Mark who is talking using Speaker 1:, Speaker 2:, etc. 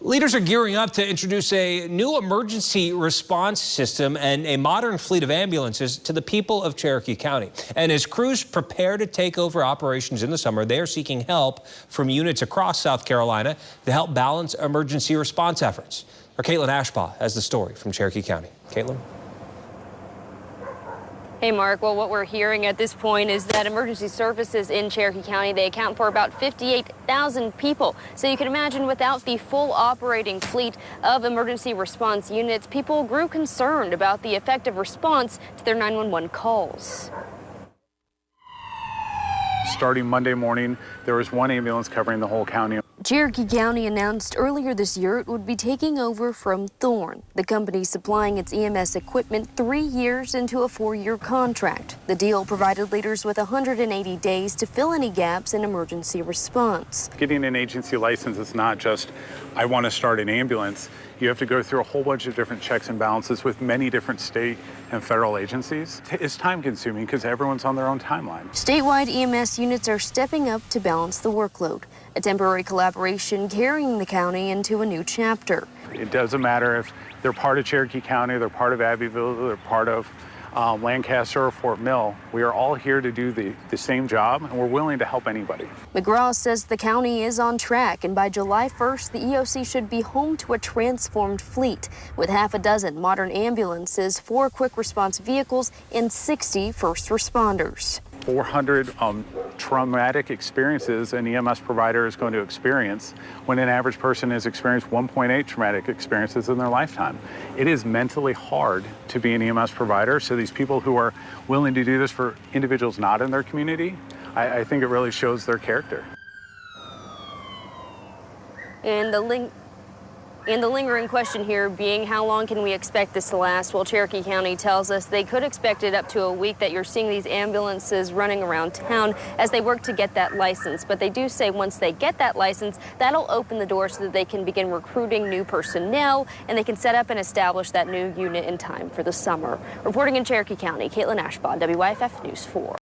Speaker 1: Leaders are gearing up to introduce a new emergency response system and a modern fleet of ambulances to the people of Cherokee County. And as crews prepare to take over operations in the summer, they are seeking help from units across South Carolina to help balance emergency response efforts. Our Caitlin Ashbaugh has the story from Cherokee County. Caitlin?
Speaker 2: Hey, Mark. Well, what we're hearing at this point is that emergency services in Cherokee County, they account for about 58,000 people. So you can imagine without the full operating fleet of emergency response units, people grew concerned about the effective response to their 911 calls.
Speaker 3: Starting Monday morning, there was one ambulance covering the whole county.
Speaker 2: Cherokee County announced earlier this year it would be taking over from Thorne, the company supplying its EMS equipment 3 years into a 4-year contract. The deal provided leaders with 180 days to fill any gaps in emergency response.
Speaker 3: Getting an agency license is not just, I want to start an ambulance. You have to go through a whole bunch of different checks and balances with many different state and federal agencies. It's time consuming because everyone's on their own timeline.
Speaker 2: Statewide EMS units are stepping up to balance the workload, a temporary collaboration carrying the county into a new chapter.
Speaker 3: It doesn't matter if they're part of Cherokee County, they're part of Abbeville, they're part of Lancaster or Fort Mill. We are all here to do the same job, and we're willing to help anybody.
Speaker 2: McGraw says the county is on track, and by July 1st, the EOC should be home to a transformed fleet with half a dozen modern ambulances, 4 quick response vehicles, and 60 first responders.
Speaker 3: 400 traumatic experiences an EMS provider is going to experience when an average person has experienced 1.8 traumatic experiences in their lifetime. It is mentally hard to be an EMS provider, so these people who are willing to do this for individuals not in their community, I think it really shows their character.
Speaker 2: And the lingering question here being, how long can we expect this to last? Well, Cherokee County tells us they could expect it up to a week that you're seeing these ambulances running around town as they work to get that license. But they do say once they get that license, that'll open the door so that they can begin recruiting new personnel and they can set up and establish that new unit in time for the summer. Reporting in Cherokee County, Caitlin Ashbaugh, WYFF News 4.